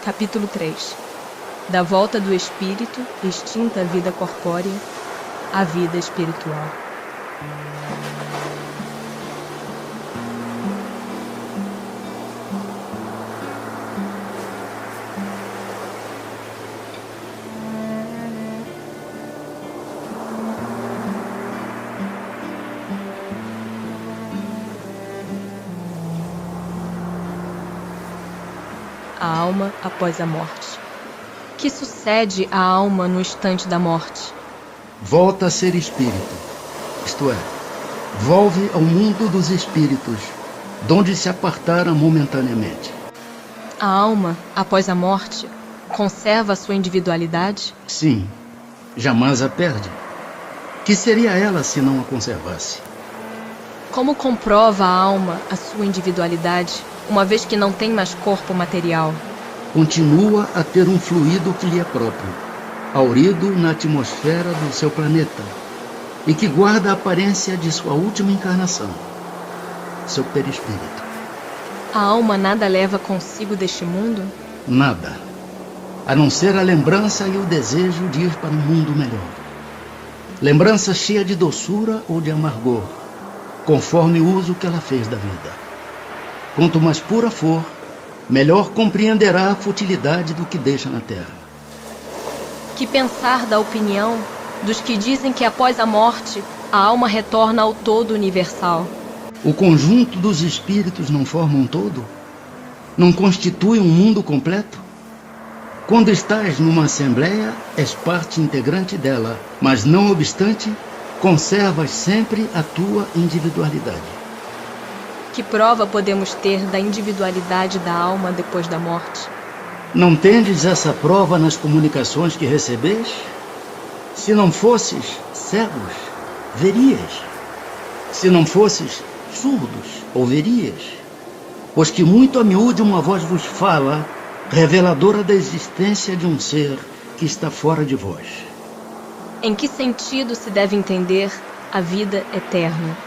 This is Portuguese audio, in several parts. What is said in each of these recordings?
Capítulo 3. Da volta do espírito, extinta a vida corpórea, à vida espiritual. A alma após a morte. Que sucede à alma no instante da morte? Volta a ser espírito, isto é, volve ao mundo dos espíritos, donde se apartara momentaneamente. A alma, após a morte, conserva a sua individualidade? Sim, jamais a perde. Que seria ela se não a conservasse? Como comprova a alma a sua individualidade, uma vez que não tem mais corpo material? Continua a ter um fluido que lhe é próprio, haurido na atmosfera do seu planeta, e que guarda a aparência de sua última encarnação, seu perispírito. A alma nada leva consigo deste mundo? Nada, a não ser a lembrança e o desejo de ir para um mundo melhor. Lembrança cheia de doçura ou de amargor, conforme o uso que ela fez da vida. Quanto mais pura for, melhor compreenderá a futilidade do que deixa na terra. Que pensar da opinião dos que dizem que após a morte a alma retorna ao todo universal? O conjunto dos espíritos não forma um todo? Não constitui um mundo completo? Quando estás numa assembleia, és parte integrante dela, mas não obstante, conservas sempre a tua individualidade. Que prova podemos ter da individualidade da alma depois da morte? Não tendes essa prova nas comunicações que recebes? Se não fosses cegos, verias. Se não fosses surdos, ouvirias. Pois que muito a miúde uma voz vos fala, reveladora da existência de um ser que está fora de vós. Em que sentido se deve entender a vida eterna?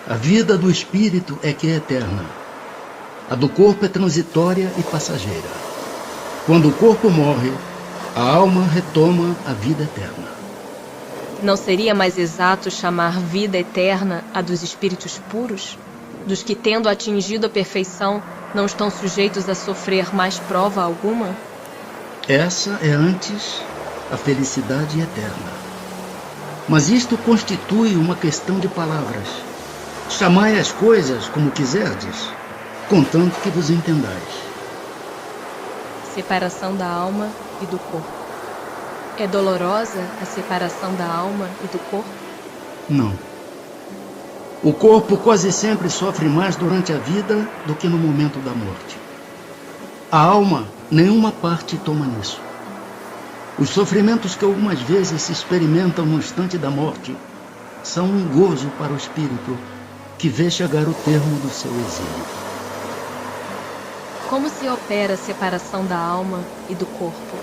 A vida do espírito é que é eterna. A do corpo é transitória e passageira. Quando o corpo morre, a alma retoma a vida eterna. Não seria mais exato chamar vida eterna a dos espíritos puros? Dos que, tendo atingido a perfeição, não estão sujeitos a sofrer mais prova alguma? Essa é antes a felicidade eterna. Mas isto constitui uma questão de palavras. Chamai as coisas como quiserdes, contanto que vos entendais. Separação da alma e do corpo. É dolorosa a separação da alma e do corpo? Não. O corpo quase sempre sofre mais durante a vida do que no momento da morte. A alma, nenhuma parte toma nisso. Os sofrimentos que algumas vezes se experimentam no instante da morte são um gozo para o espírito que vê chegar o termo do seu exílio. Como se opera a separação da alma e do corpo?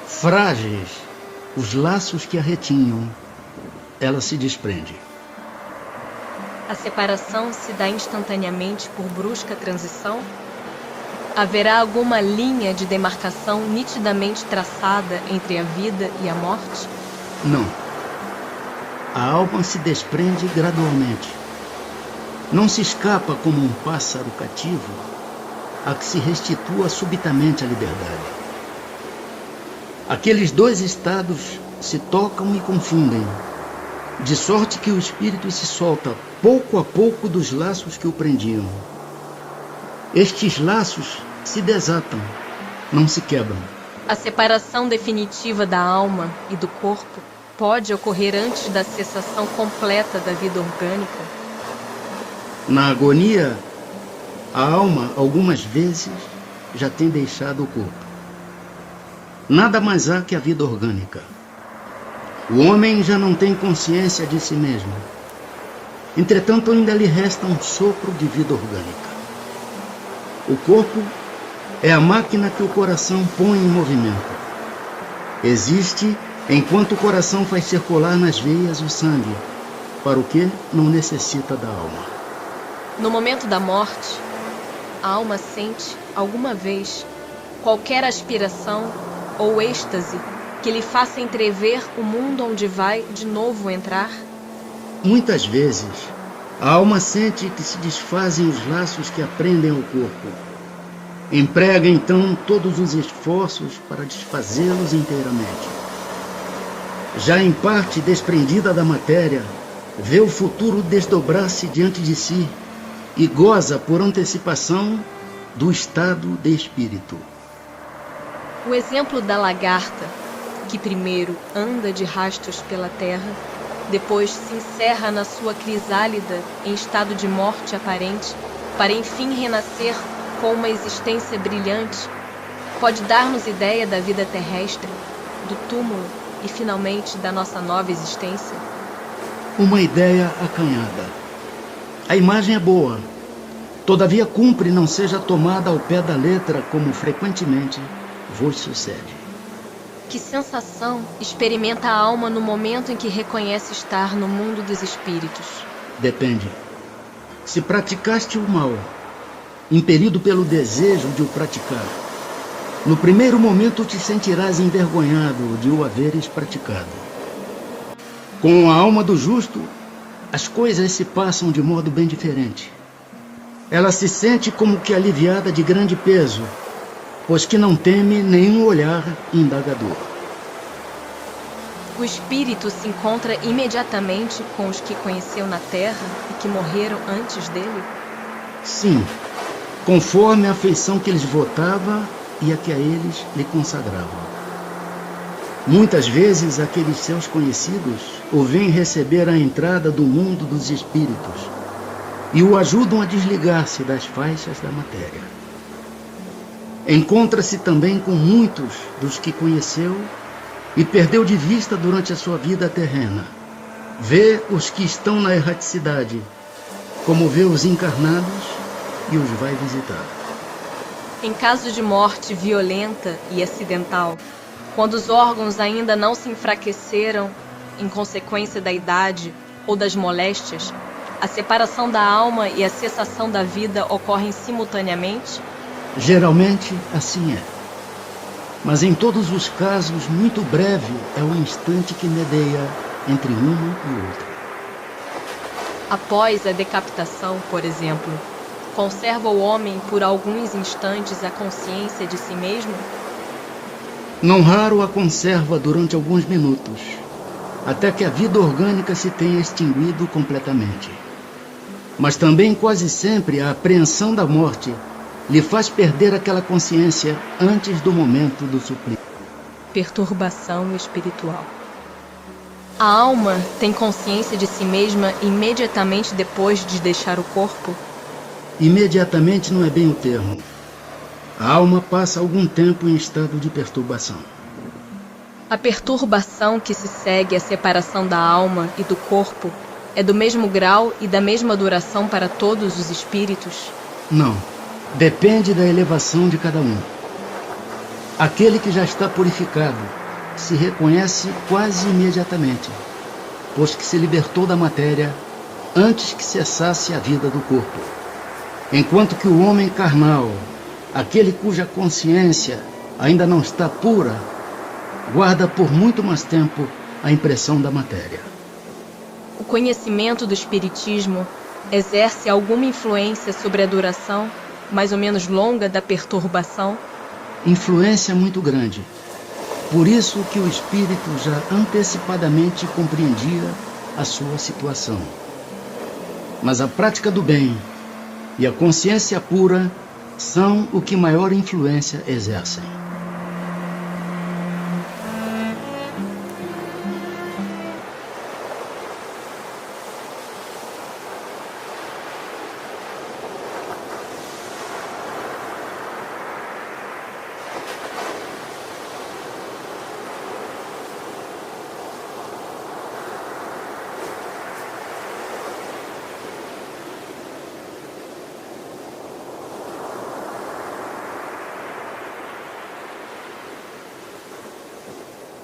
Frágeis os laços que a retinham, ela se desprende. A separação se dá instantaneamente por brusca transição? Haverá alguma linha de demarcação nitidamente traçada entre a vida e a morte? Não. A alma se desprende gradualmente. Não se escapa como um pássaro cativo a que se restitua subitamente a liberdade. Aqueles dois estados se tocam e confundem, de sorte que o espírito se solta pouco a pouco dos laços que o prendiam. Estes laços se desatam, não se quebram. A separação definitiva da alma e do corpo pode ocorrer antes da cessação completa da vida orgânica? Na agonia, a alma, algumas vezes, já tem deixado o corpo. Nada mais há que a vida orgânica. O homem já não tem consciência de si mesmo. Entretanto, ainda lhe resta um sopro de vida orgânica. O corpo é a máquina que o coração põe em movimento. Existe enquanto o coração faz circular nas veias o sangue, para o que não necessita da alma. No momento da morte, a alma sente, alguma vez, qualquer aspiração ou êxtase que lhe faça entrever o mundo onde vai de novo entrar? Muitas vezes, a alma sente que se desfazem os laços que a prendem ao corpo. Emprega então todos os esforços para desfazê-los inteiramente. Já em parte desprendida da matéria, vê o futuro desdobrar-se diante de si e goza por antecipação do estado de espírito. O exemplo da lagarta, que primeiro anda de rastos pela terra, depois se encerra na sua crisálida em estado de morte aparente, para enfim renascer com uma existência brilhante, pode dar-nos ideia da vida terrestre, do túmulo e finalmente da nossa nova existência? Uma ideia acanhada. A imagem é boa, todavia cumpre não seja tomada ao pé da letra como frequentemente vos sucede. Que sensação experimenta a alma no momento em que reconhece estar no mundo dos espíritos? Depende. Se praticaste o mal, impelido pelo desejo de o praticar, no primeiro momento te sentirás envergonhado de o haveres praticado. Com a alma do justo, as coisas se passam de modo bem diferente. Ela se sente como que aliviada de grande peso, pois que não teme nenhum olhar indagador. O espírito se encontra imediatamente com os que conheceu na terra e que morreram antes dele? Sim, conforme a afeição que lhes votava e a que a eles lhe consagrava. Muitas vezes aqueles seus conhecidos o vêm receber à entrada do mundo dos espíritos e o ajudam a desligar-se das faixas da matéria. Encontra-se também com muitos dos que conheceu e perdeu de vista durante a sua vida terrena. Vê os que estão na erraticidade, como vê os encarnados e os vai visitar. Em caso de morte violenta e acidental, quando os órgãos ainda não se enfraqueceram em consequência da idade ou das moléstias, a separação da alma e a cessação da vida ocorrem simultaneamente? Geralmente, assim é. Mas em todos os casos, muito breve é o instante que medeia entre uma e outra. Após a decapitação, por exemplo, conserva o homem por alguns instantes a consciência de si mesmo? Não raro a conserva durante alguns minutos, até que a vida orgânica se tenha extinguido completamente. Mas também quase sempre a apreensão da morte lhe faz perder aquela consciência antes do momento do suplício. Perturbação espiritual. A alma tem consciência de si mesma imediatamente depois de deixar o corpo? Imediatamente não é bem o termo. A alma passa algum tempo em estado de perturbação. A perturbação que se segue à separação da alma e do corpo é do mesmo grau e da mesma duração para todos os espíritos? Não. Depende da elevação de cada um. Aquele que já está purificado se reconhece quase imediatamente, pois que se libertou da matéria antes que cessasse a vida do corpo. Enquanto que o homem carnal, aquele cuja consciência ainda não está pura, guarda por muito mais tempo a impressão da matéria. O conhecimento do espiritismo exerce alguma influência sobre a duração mais ou menos longa da perturbação? Influência muito grande. Por isso que o espírito já antecipadamente compreendia a sua situação. Mas a prática do bem e a consciência pura são o que maior influência exercem.